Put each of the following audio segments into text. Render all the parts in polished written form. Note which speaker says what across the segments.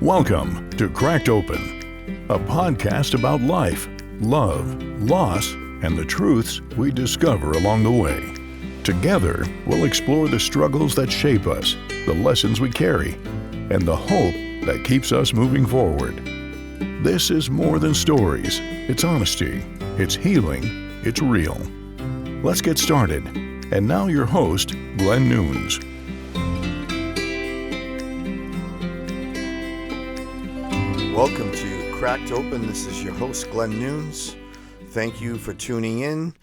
Speaker 1: Welcome to Cracked Open, a podcast about life, love, loss, and the truths we discover along the way. Together, we'll explore the struggles that shape us, the lessons we carry, and the hope that keeps us moving forward. This is more than stories. It's honesty, it's healing, it's real. Let's get started. And now your host, Glen Nunes.
Speaker 2: Welcome to Cracked Open. This is your host, Glen Nunes. Thank you for tuning in.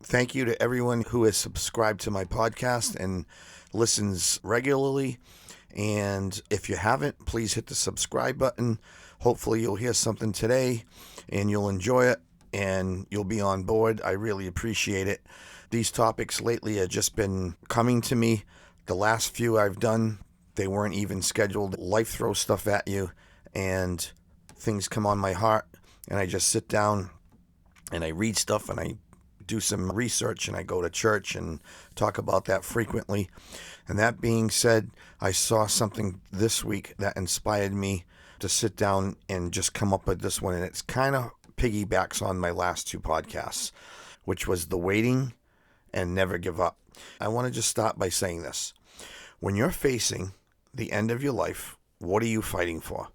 Speaker 2: Thank you to everyone who has subscribed to my podcast and listens regularly. And if you haven't, please hit the subscribe button. Hopefully you'll hear something today and you'll enjoy it and you'll be on board. I really appreciate it. These topics lately have just been coming to me. The last few I've done, they weren't even scheduled. Life throws stuff at you and things come on my heart, and I just sit down and I read stuff and I do some research and I go to church and talk about that frequently. And that being said, I saw something this week that inspired me to sit down and just come up with this one, and it's kind of piggybacks on my last two podcasts, which was the waiting and never give up. I want to just start by saying this. When you're facing the end of your life, what are you fighting for?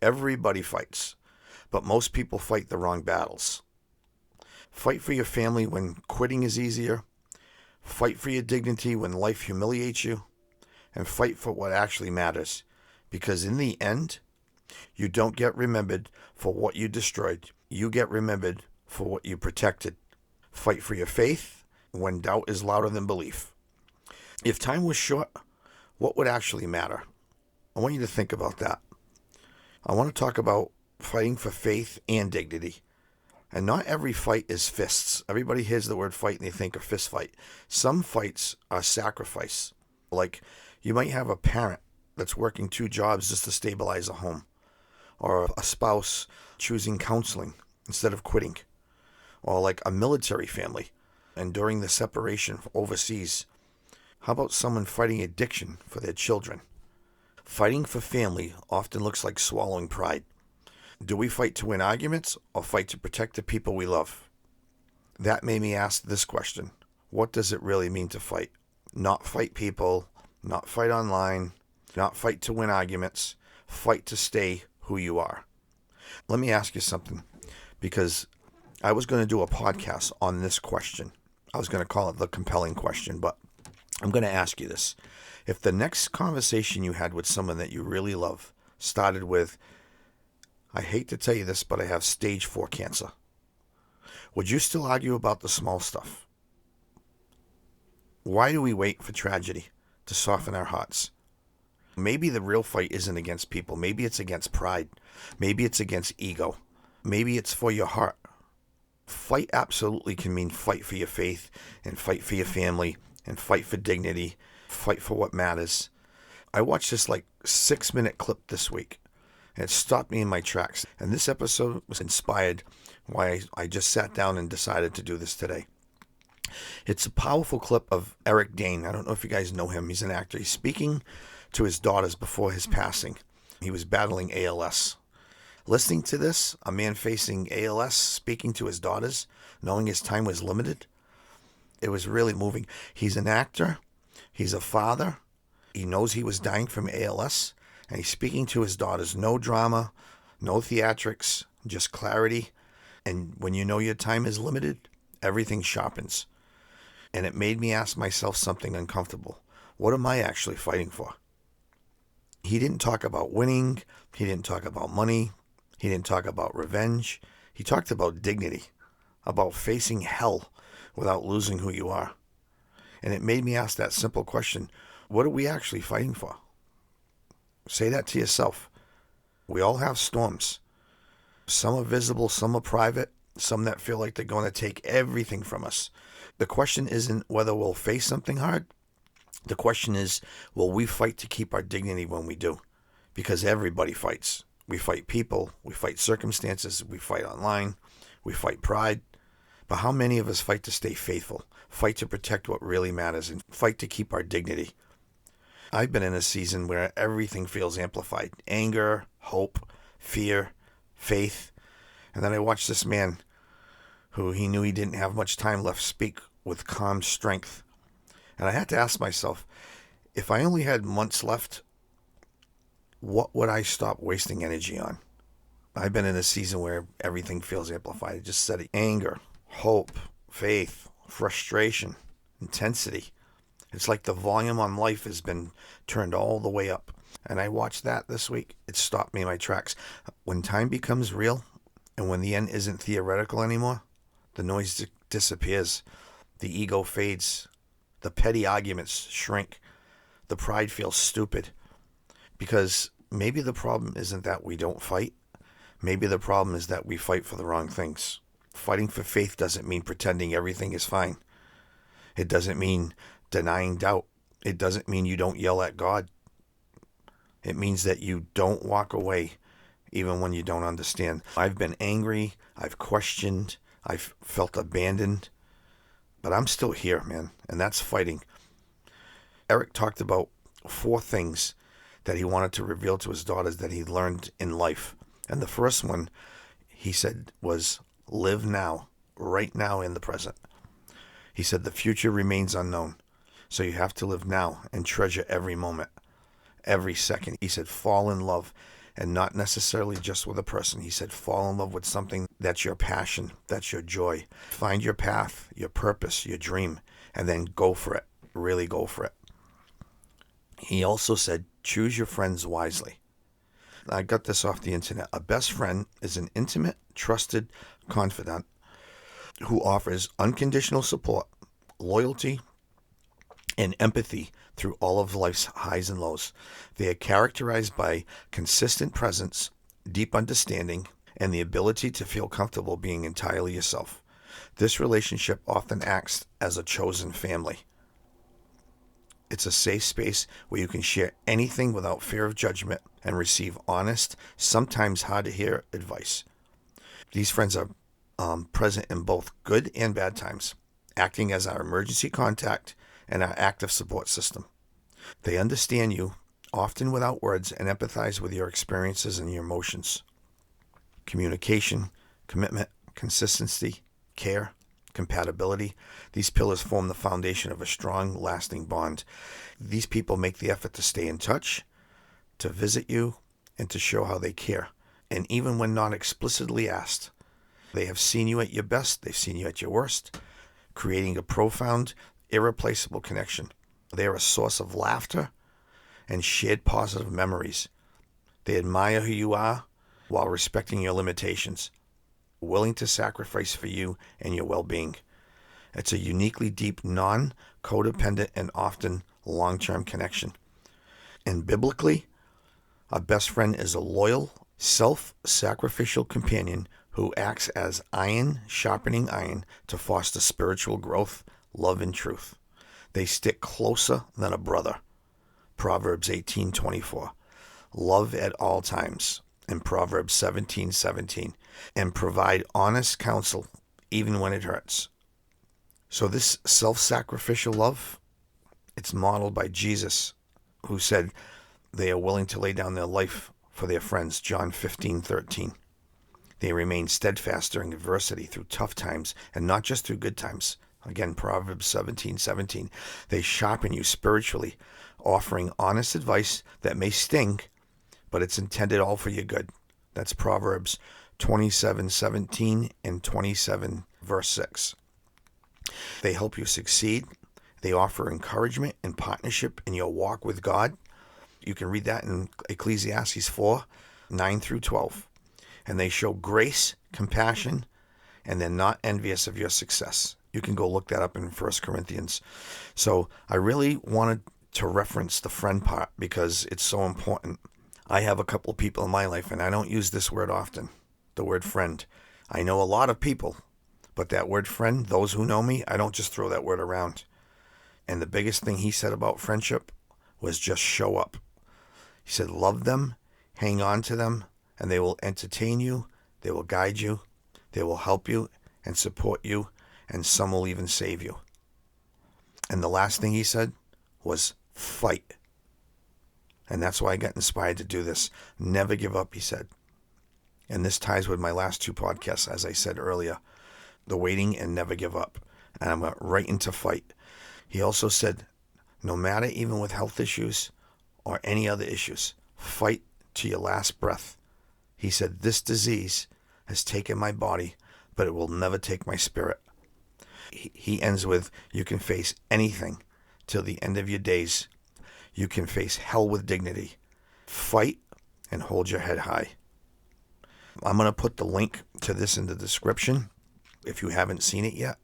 Speaker 2: Everybody fights, but most people fight the wrong battles. Fight for your family when quitting is easier. Fight for your dignity when life humiliates you. And fight for what actually matters. Because in the end, you don't get remembered for what you destroyed. You get remembered for what you protected. Fight for your faith when doubt is louder than belief. If time was short, what would actually matter? I want you to think about that. I want to talk about fighting for faith and dignity. And not every fight is fists. Everybody hears the word fight and they think a fist fight. Some fights are sacrifice. Like you might have a parent that's working 2 jobs just to stabilize a home. Or a spouse choosing counseling instead of quitting. Or like a military family enduring the separation overseas. How about someone fighting addiction for their children? Fighting for family often looks like swallowing pride. Do we fight to win arguments or fight to protect the people we love? That made me ask this question. What does it really mean to fight? Not fight people, not fight online, not fight to win arguments, fight to stay who you are. Let me ask you something, because I was going to do a podcast on this question. I was going to call it the compelling question, but I'm going to ask you this. If the next conversation you had with someone that you really love started with, I hate to tell you this, but I have stage 4 cancer, would you still argue about the small stuff? Why do we wait for tragedy to soften our hearts? Maybe the real fight isn't against people. Maybe it's against pride. Maybe it's against ego. Maybe it's for your heart. Fight absolutely can mean fight for your faith and fight for your family and fight for dignity. Fight for what matters. I watched this 6-minute clip this week, and it stopped me in my tracks. And this episode was inspired why I just sat down and decided to do this today. It's a powerful clip of Eric Dane. I don't know if you guys know him. He's an actor. He's speaking to his daughters before his passing. He was battling ALS. Listening to this, a man facing ALS speaking to his daughters, knowing his time was limited, it was really moving. He's an actor. He's a father. He knows he was dying from ALS, and he's speaking to his daughters. No drama, no theatrics, just clarity. And when you know your time is limited, everything sharpens. And it made me ask myself something uncomfortable. What am I actually fighting for? He didn't talk about winning. He didn't talk about money. He didn't talk about revenge. He talked about dignity, about facing hell without losing who you are. And it made me ask that simple question. What are we actually fighting for? Say that to yourself. We all have storms. Some are visible, some are private, some that feel like they're going to take everything from us. The question isn't whether we'll face something hard. The question is, will we fight to keep our dignity when we do? Because everybody fights. We fight people, we fight circumstances, we fight online, we fight pride. But how many of us fight to stay faithful, fight to protect what really matters, and fight to keep our dignity? I've been in a season where everything feels amplified. Anger, hope, fear, faith. And then I watched this man who he knew he didn't have much time left speak with calm strength. And I had to ask myself, if I only had months left, what would I stop wasting energy on? I've been in a season where everything feels amplified. I just said it. Anger, hope, faith, frustration, intensity. It's like the volume on life has been turned all the way up. And I watched that this week. It stopped me in my tracks. When time becomes real and when the end isn't theoretical anymore, the noise disappears. The ego fades. The petty arguments shrink. The pride feels stupid. Because maybe the problem isn't that we don't fight. Maybe the problem is that we fight for the wrong things. Fighting for faith doesn't mean pretending everything is fine. It doesn't mean denying doubt. It doesn't mean you don't yell at God. It means that you don't walk away even when you don't understand. I've been angry. I've questioned. I've felt abandoned. But I'm still here, man. And that's fighting. Eric talked about 4 things that he wanted to reveal to his daughters that he learned in life. And the first one, he said, was live now, right now in the present. He said the future remains unknown. So you have to live now and treasure every moment, every second. He said fall in love, and not necessarily just with a person. He said fall in love with something that's your passion, that's your joy. Find your path, your purpose, your dream, and then go for it. Really go for it. He also said choose your friends wisely. I got this off the internet. A best friend is an intimate, trusted confidant who offers unconditional support, loyalty, and empathy through all of life's highs and lows. They are characterized by consistent presence, deep understanding, and the ability to feel comfortable being entirely yourself. This relationship often acts as a chosen family. It's a safe space where you can share anything without fear of judgment and receive honest, sometimes hard to hear advice. These friends are present in both good and bad times, acting as our emergency contact and our active support system. They understand you, often without words, and empathize with your experiences and your emotions. Communication, commitment, consistency, care, compatibility. These pillars form the foundation of a strong, lasting bond. These people make the effort to stay in touch, to visit you, and to show how they care. And even when not explicitly asked, they have seen you at your best, they've seen you at your worst, creating a profound, irreplaceable connection. They are a source of laughter and shared positive memories. They admire who you are while respecting your limitations, willing to sacrifice for you and your well-being. It's a uniquely deep, non-codependent, and often long-term connection. And biblically, a best friend is a loyal, self-sacrificial companion who acts as iron sharpening iron to foster spiritual growth, love, and truth. They stick closer than a brother. Proverbs 18:24. Love at all times. In Proverbs 17:17. And provide honest counsel even when it hurts. So this self-sacrificial love, it's modeled by Jesus, who said they are willing to lay down their life for their friends, John 15:13. They remain steadfast during adversity, through tough times, and not just through good times. Again, Proverbs 17:17. They sharpen you spiritually, offering honest advice that may sting, but it's intended all for your good. That's Proverbs 27:17 and 27 verse 6. They help you succeed. They offer encouragement and partnership in your walk with God. You can read that in Ecclesiastes 4:9-12. And they show grace, compassion, and they're not envious of your success. You can go look that up in 1 Corinthians. So I really wanted to reference the friend part because it's so important. I have a couple of people in my life, and I don't use this word often, the word friend. I know a lot of people, but that word friend, those who know me, I don't just throw that word around. And the biggest thing he said about friendship was just show up. He said, love them, hang on to them, and they will entertain you, they will guide you, they will help you and support you, and some will even save you. And the last thing he said was fight. And that's why I got inspired to do this. Never give up, he said. And this ties with my last two podcasts, as I said earlier. The waiting and never give up. And I went right into fight. He also said, no matter even with health issues or any other issues, fight to your last breath. He said, this disease has taken my body, but it will never take my spirit. He ends with, you can face anything till the end of your days. You can face hell with dignity. Fight and hold your head high. I'm going to put the link to this in the description. If you haven't seen it yet,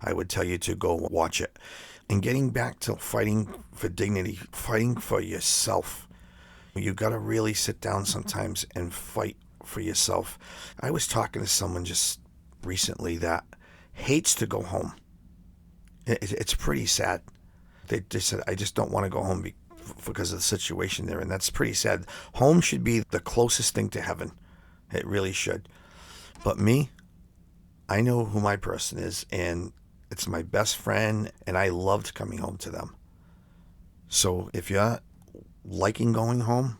Speaker 2: I would tell you to go watch it. And getting back to fighting for dignity, fighting for yourself. You got to really sit down sometimes and fight for yourself. I was talking to someone just recently that hates to go home. It's pretty sad. They said, I just don't want to go home because of the situation they're in. That's pretty sad. Home should be the closest thing to heaven. It really should. But me, I know who my person is, and it's my best friend, and I loved coming home to them. So if you're liking going home,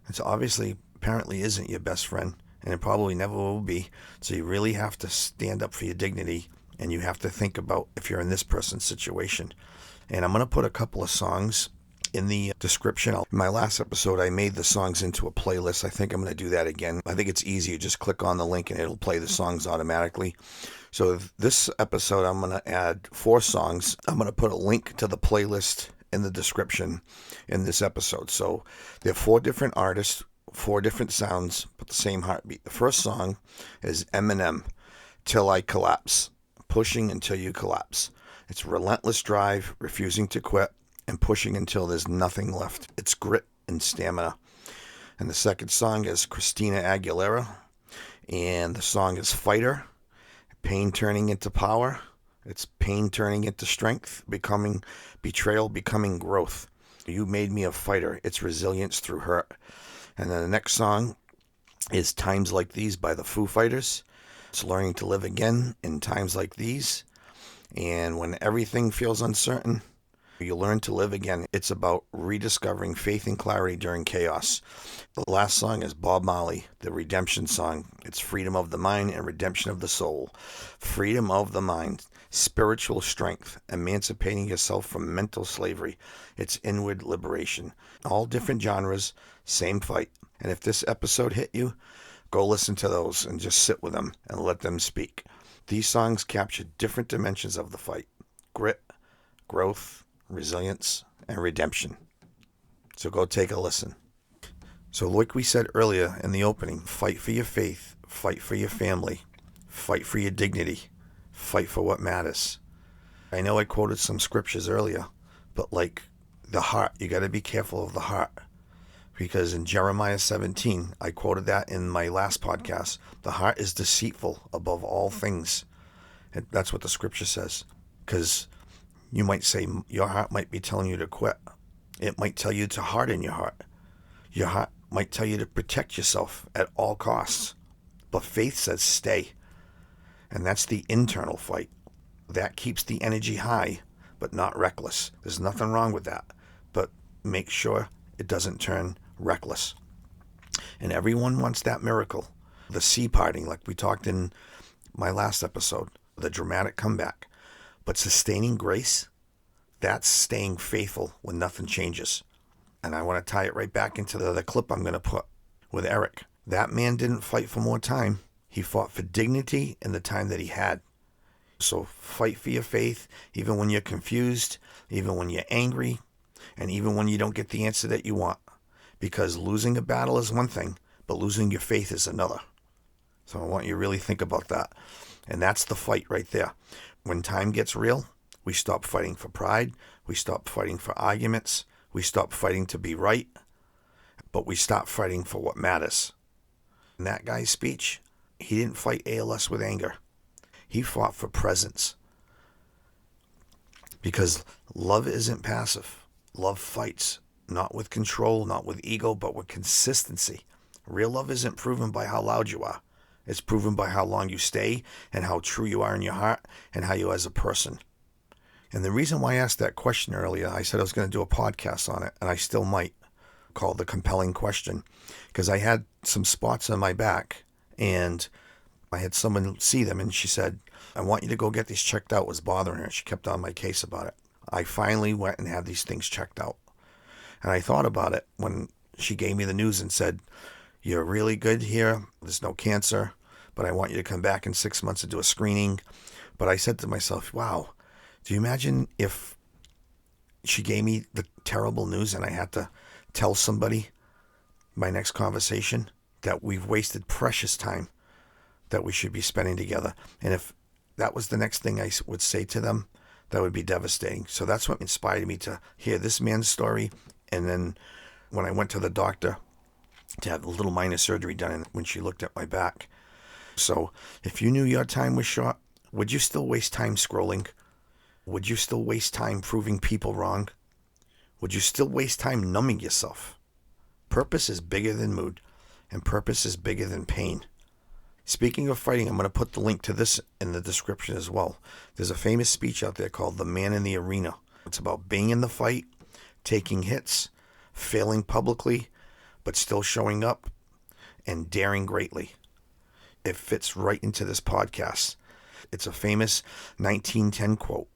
Speaker 2: it's apparently isn't your best friend, and it probably never will be. So you really have to stand up for your dignity, and you have to think about if you're in this person's situation. And I'm going to put a couple of songs in the description. In my last episode, I made the songs into a playlist. I think I'm going to do that again. I think it's easy. You just click on the link and it'll play the songs automatically. So this episode, I'm going to add 4 songs. I'm going to put a link to the playlist in the description in this episode. So there are 4 different artists, 4 different sounds, but the same heartbeat. The first song is Eminem, Till I Collapse, Pushing Until You Collapse. It's relentless drive, refusing to quit, and pushing until there's nothing left. It's grit and stamina. And the second song is Christina Aguilera, and the song is Fighter, pain turning into power. It's pain turning into strength, becoming betrayal, becoming growth. You made me a fighter. It's resilience through hurt. And then the next song is Times Like These by the Foo Fighters. It's learning to live again in times like these. And when everything feels uncertain, you learn to live again. It's about rediscovering faith and clarity during chaos. The last song is Bob Marley, the redemption song. It's freedom of the mind and redemption of the soul. Freedom of the mind, spiritual strength, emancipating yourself from mental slavery. It's inward liberation. All different genres, same fight. And if this episode hit you, go listen to those and just sit with them and let them speak. These songs capture different dimensions of the fight: grit, growth, resilience, and redemption. So go take a listen. So like we said earlier in the opening, fight for your faith, fight for your family, fight for your dignity, fight for what matters. I know I quoted some scriptures earlier, but like the heart, you got to be careful of the heart. Because in Jeremiah 17, I quoted that in my last podcast, the heart is deceitful above all things. And that's what the scripture says. Because you might say your heart might be telling you to quit. It might tell you to harden your heart. Your heart might tell you to protect yourself at all costs. But faith says stay. And that's the internal fight. That keeps the energy high, but not reckless. There's nothing wrong with that. But make sure it doesn't turn reckless. And everyone wants that miracle. The sea parting, like we talked in my last episode, the dramatic comeback. But sustaining grace, that's staying faithful when nothing changes. And I want to tie it right back into the clip I'm going to put with Eric. That man didn't fight for more time. He fought for dignity in the time that he had. So fight for your faith, even when you're confused, even when you're angry, and even when you don't get the answer that you want. Because losing a battle is one thing, but losing your faith is another. So I want you to really think about that. And that's the fight right there. When time gets real, we stop fighting for pride. We stop fighting for arguments. We stop fighting to be right. But we stop fighting for what matters. In that guy's speech, he didn't fight ALS with anger. He fought for presence. Because love isn't passive. Love fights. Not with control, not with ego, but with consistency. Real love isn't proven by how loud you are. It's proven by how long you stay and how true you are in your heart and how you are as a person. And the reason why I asked that question earlier, I said I was going to do a podcast on it, and I still might. called The Compelling Question, because I had some spots on my back and I had someone see them, and she said, I want you to go get these checked out. It was bothering her. She kept on my case about it. I finally went and had these things checked out. And I thought about it when she gave me the news and said, you're really good here. There's no cancer, but I want you to come back in 6 months and do a screening. But I said to myself, wow, do you imagine if she gave me the terrible news and I had to tell somebody my next conversation that we've wasted precious time that we should be spending together? And if that was the next thing I would say to them, that would be devastating. So that's what inspired me to hear this man's story. And then when I went to the doctor to have a little minor surgery done when she looked at my back. So if you knew your time was short, would you still waste time scrolling? Would you still waste time proving people wrong? Would you still waste time numbing yourself? Purpose is bigger than mood, and purpose is bigger than pain. Speaking of fighting, I'm going to put the link to this in the description as well. There's a famous speech out there called The Man in the Arena. It's about being in the fight, taking hits, failing publicly, but still showing up, and daring greatly. It fits right into this podcast. It's a famous 1910 quote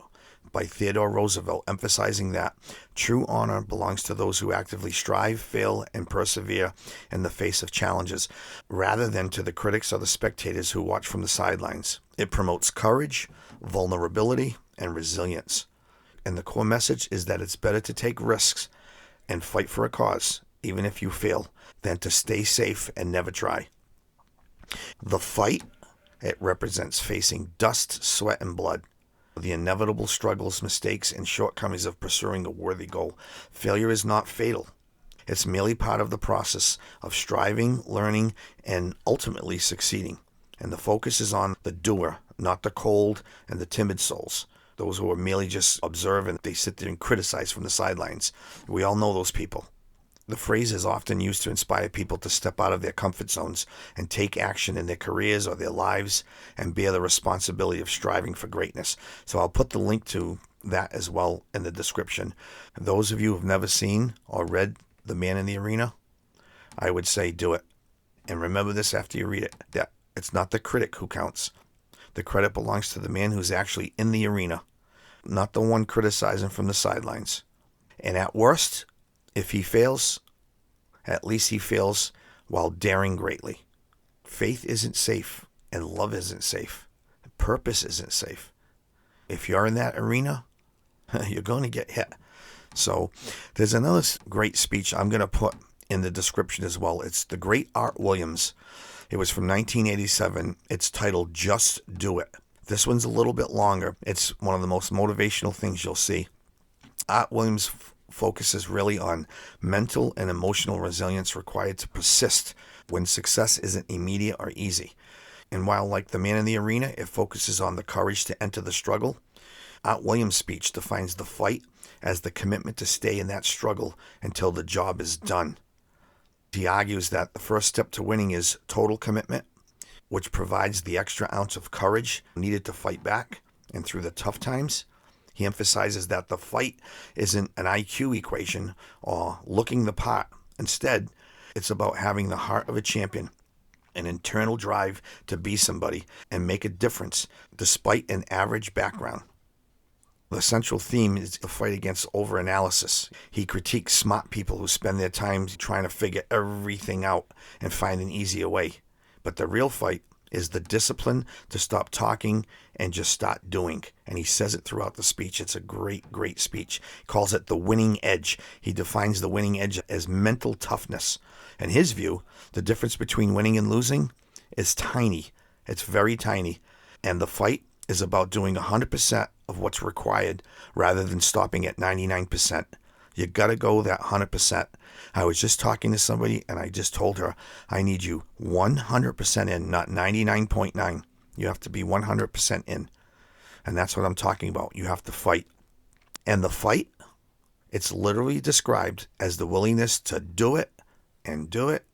Speaker 2: by Theodore Roosevelt, emphasizing that true honor belongs to those who actively strive, fail, and persevere in the face of challenges, rather than to the critics or the spectators who watch from the sidelines. It promotes courage, vulnerability, and resilience. And the core message is that it's better to take risks and fight for a cause, even if you fail, than to stay safe and never try. The fight, it represents facing dust, sweat, and blood. The inevitable struggles, mistakes, and shortcomings of pursuing a worthy goal. Failure is not fatal. It's merely part of the process of striving, learning, and ultimately succeeding. And the focus is on the doer, not the cold and the timid souls. Those who are merely just observe and they sit there and criticize from the sidelines. We all know those people. The phrase is often used to inspire people to step out of their comfort zones and take action in their careers or their lives and bear the responsibility of striving for greatness. So I'll put the link to that as well in the description. Those of you who have never seen or read The Man in the Arena, I would say do it. And remember this after you read it, that it's not the critic who counts. The credit belongs to the man who's actually in the arena, not the one criticizing from the sidelines. And at worst, if he fails, at least he fails while daring greatly. Faith isn't safe, and love isn't safe. Purpose isn't safe. If you're in that arena, you're going to get hit. So there's another great speech I'm going to put in the description as well. It's the great Art Williams. It was from 1987. It's titled Just Do It. This one's a little bit longer. It's one of the most motivational things you'll see. Art Williams focuses really on mental and emotional resilience required to persist when success isn't immediate or easy. And while like The Man in the Arena, it focuses on the courage to enter the struggle, Art Williams' speech defines the fight as the commitment to stay in that struggle until the job is done. He argues that the first step to winning is total commitment, which provides the extra ounce of courage needed to fight back and through the tough times. He emphasizes that the fight isn't an IQ equation or looking the part. Instead, it's about having the heart of a champion, an internal drive to be somebody and make a difference despite an average background. The central theme is the fight against overanalysis. He critiques smart people who spend their time trying to figure everything out and find an easier way. But the real fight is the discipline to stop talking and just start doing. And he says it throughout the speech. It's a great, great speech. He calls it the winning edge. He defines the winning edge as mental toughness. In his view, the difference between winning and losing is tiny. It's very tiny. And the fight is about doing 100% of what's required rather than stopping at 99%. You got to go that 100%. I was just talking to somebody and I just told her, I need you 100% in, not 99.9. You have to be 100% in. And that's what I'm talking about. You have to fight. And the fight, it's literally described as the willingness to do it and do it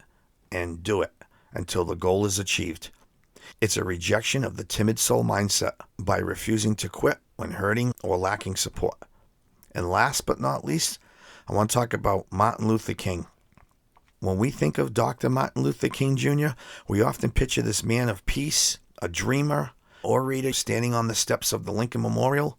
Speaker 2: and do it until the goal is achieved. It's a rejection of the timid soul mindset by refusing to quit when hurting or lacking support. And last but not least, I want to talk about Martin Luther King. When we think of Dr. Martin Luther King Jr., we often picture this man of peace, a dreamer, orator standing on the steps of the Lincoln Memorial.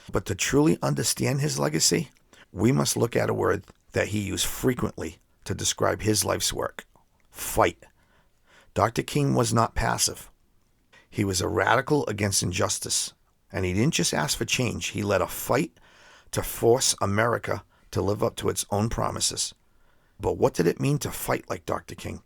Speaker 2: But to truly understand his legacy, we must look at a word that he used frequently to describe his life's work: fight. Dr. King was not passive. He was a radical against injustice, and he didn't just ask for change. He led a fight to force America to live up to its own promises. But what did it mean to fight like Dr. King?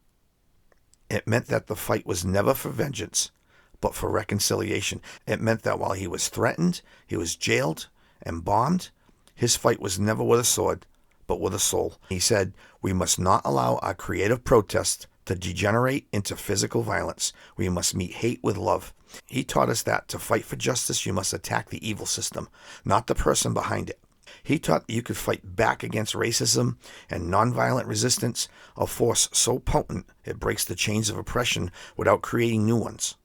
Speaker 2: It meant that the fight was never for vengeance, but for reconciliation. It meant that while he was threatened, he was jailed and bombed, his fight was never with a sword, but with a soul. He said, "We must not allow our creative protest to degenerate into physical violence. We must meet hate with love." He taught us that to fight for justice, you must attack the evil system, not the person behind it. He taught that you could fight back against racism and nonviolent resistance, a force so potent it breaks the chains of oppression without creating new ones.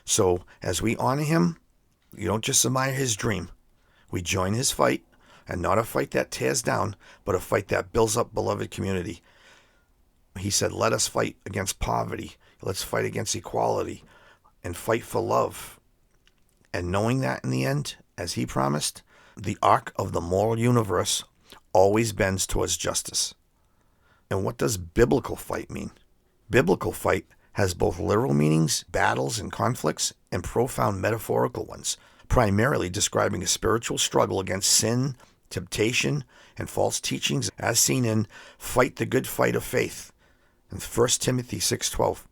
Speaker 2: So, as we honor him, you don't just admire his dream. We join his fight, and not a fight that tears down, but a fight that builds up beloved community. He said, let us fight against poverty. Let's fight against equality and fight for love. And knowing that in the end, as he promised, the arc of the moral universe always bends towards justice. And what does biblical fight mean? Biblical fight has both literal meanings, battles and conflicts, and profound metaphorical ones, primarily describing a spiritual struggle against sin, temptation, and false teachings, as seen in Fight the Good Fight of Faith in 1 Timothy 6:12,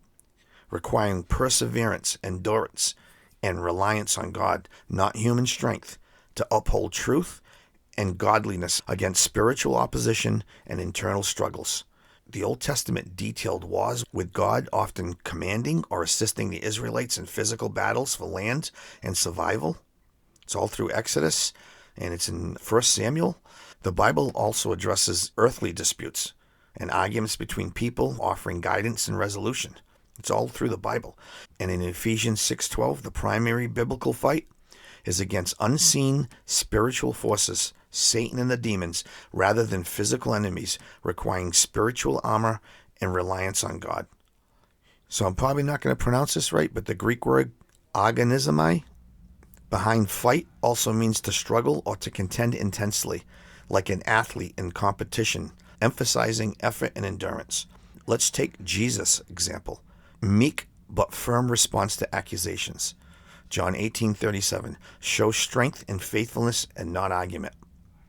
Speaker 2: requiring perseverance, endurance, and reliance on God, not human strength, to uphold truth and godliness against spiritual opposition and internal struggles. The Old Testament detailed wars with God, often commanding or assisting the Israelites in physical battles for land and survival. It's all through Exodus, and it's in 1 Samuel. The Bible also addresses earthly disputes and arguments between people, offering guidance and resolution. It's all through the Bible. And in Ephesians 6:12, the primary biblical fight is against unseen spiritual forces, Satan and the demons, rather than physical enemies, requiring spiritual armor and reliance on God. So I'm probably not going to pronounce this right, but the Greek word agonizomai behind fight also means to struggle or to contend intensely, like an athlete in competition, emphasizing effort and endurance. Let's take Jesus' example. Meek but firm response to accusations. John 18:37, show strength and faithfulness and not argument.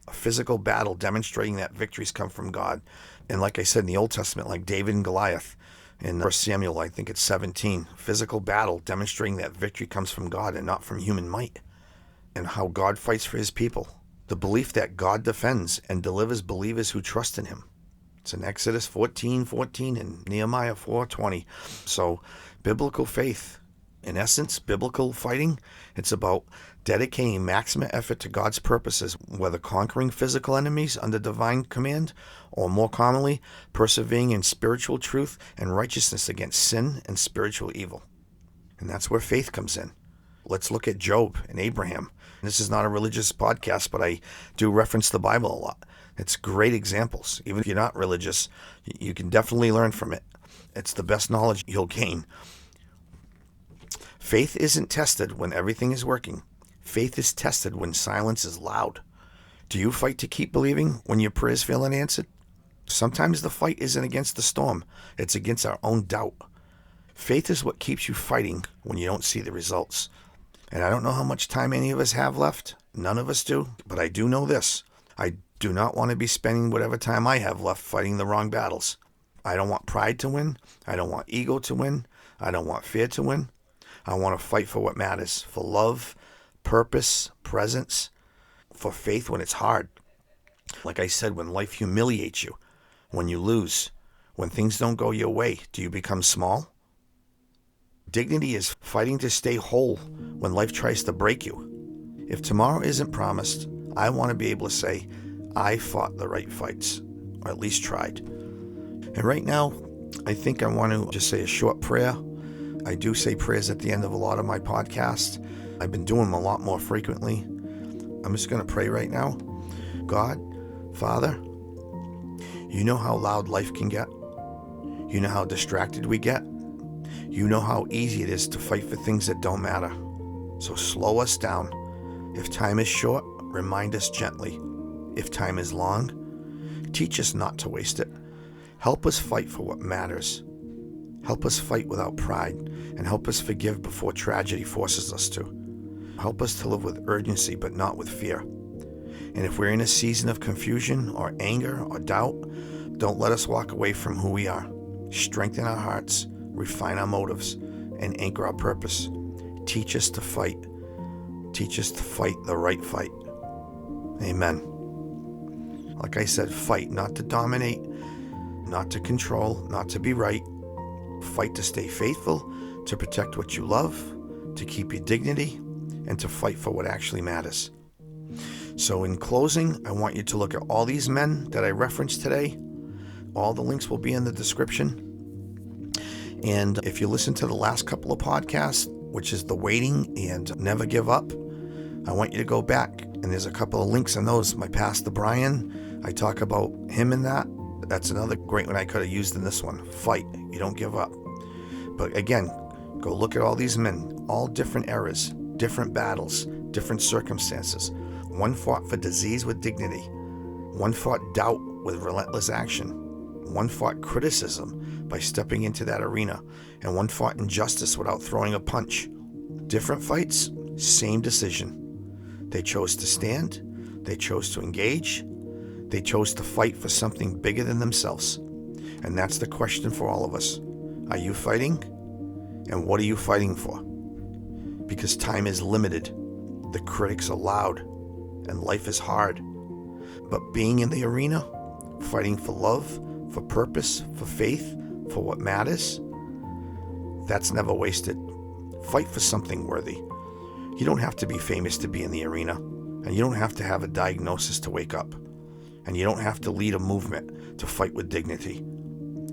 Speaker 2: A physical battle demonstrating that victories come from God. And like I said in the Old Testament, like David and Goliath, in 1 Samuel, I think it's 17, physical battle demonstrating that victory comes from God and not from human might. And how God fights for his people. The belief that God defends and delivers believers who trust in him. It's in Exodus 14:14 and Nehemiah 4:20. So biblical faith, in essence, biblical fighting, it's about dedicating maximum effort to God's purposes, whether conquering physical enemies under divine command, or more commonly, persevering in spiritual truth and righteousness against sin and spiritual evil. And that's where faith comes in. Let's look at Job and Abraham. This is not a religious podcast, but I do reference the Bible a lot. It's great examples. Even if you're not religious, you can definitely learn from it. It's the best knowledge you'll gain. Faith isn't tested when everything is working. Faith is tested when silence is loud. Do you fight to keep believing when your prayers feel unanswered? Sometimes the fight isn't against the storm. It's against our own doubt. Faith is what keeps you fighting when you don't see the results. And I don't know how much time any of us have left. None of us do. But I do know this. I do not want to be spending whatever time I have left fighting the wrong battles. I don't want pride to win. I don't want ego to win. I don't want fear to win. I want to fight for what matters, for love, purpose, presence, for faith when it's hard. Like I said, when life humiliates you, when you lose, when things don't go your way, do you become small? Dignity is fighting to stay whole when life tries to break you. If tomorrow isn't promised, I want to be able to say, I fought the right fights, or at least tried. And right now, I think I want to just say a short prayer. I do say prayers at the end of a lot of my podcasts. I've been doing them a lot more frequently. I'm just going to pray right now. God, Father, you know how loud life can get. You know how distracted we get? You know how easy it is to fight for things that don't matter. So slow us down. If time is short, remind us gently. If time is long, teach us not to waste it. Help us fight for what matters. Help us fight without pride, and help us forgive before tragedy forces us to. Help us to live with urgency, but not with fear. And if we're in a season of confusion or anger or doubt, don't let us walk away from who we are. Strengthen our hearts, refine our motives, and anchor our purpose. Teach us to fight. Teach us to fight the right fight. Amen. Like I said, fight not to dominate, not to control, not to be right. Fight to stay faithful, to protect what you love, to keep your dignity, and to fight for what actually matters. So in closing, I want you to look at all these men that I referenced today. All the links will be in the description. And if you listen to the last couple of podcasts, which is The Waiting and Never Give Up, I want you to go back. And there's a couple of links in those. My pastor, Brian, I talk about him in that. That's another great one I could have used in this one. Fight. You don't give up. But again, go look at all these men, all different eras, different battles, different circumstances. One fought for disease with dignity. One fought doubt with relentless action. One fought criticism by stepping into that arena. And one fought injustice without throwing a punch. Different fights, same decision. They chose to stand. They chose to engage. They chose to fight for something bigger than themselves. And that's the question for all of us. Are you fighting? And what are you fighting for? Because time is limited. The critics are loud. And life is hard. But being in the arena, fighting for love, for purpose, for faith, for what matters, that's never wasted. Fight for something worthy. You don't have to be famous to be in the arena. And you don't have to have a diagnosis to wake up. And you don't have to lead a movement to fight with dignity.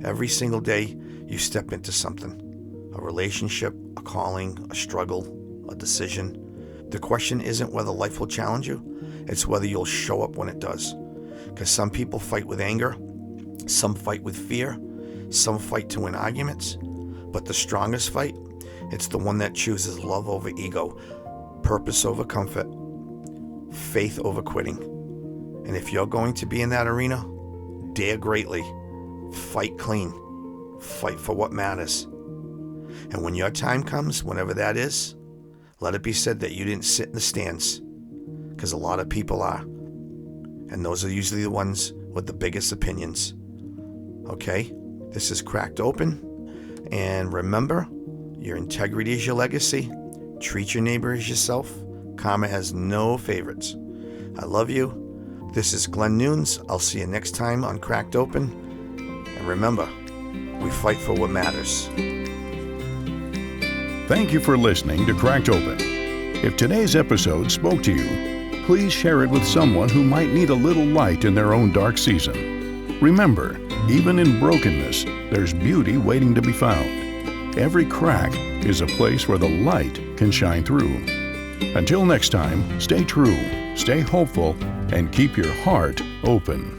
Speaker 2: Every single day, you step into something. A relationship, a calling, a struggle, a decision. The question isn't whether life will challenge you. It's whether you'll show up when it does. Because some people fight with anger. Some fight with fear. Some fight to win arguments. But the strongest fight, it's the one that chooses love over ego, purpose over comfort, faith over quitting. And if you're going to be in that arena, dare greatly, fight clean, fight for what matters. And when your time comes, whenever that is, let it be said that you didn't sit in the stands, because a lot of people are. And those are usually the ones with the biggest opinions. Okay? This is Cracked Open. And remember, your integrity is your legacy. Treat your neighbor as yourself. Karma has no favorites. I love you. This is Glen Nunes. I'll see you next time on Cracked Open. And remember, we fight for what matters.
Speaker 1: Thank you for listening to Cracked Open. If today's episode spoke to you, please share it with someone who might need a little light in their own dark season. Remember, even in brokenness, there's beauty waiting to be found. Every crack is a place where the light can shine through. Until next time, stay true, stay hopeful, and keep your heart open.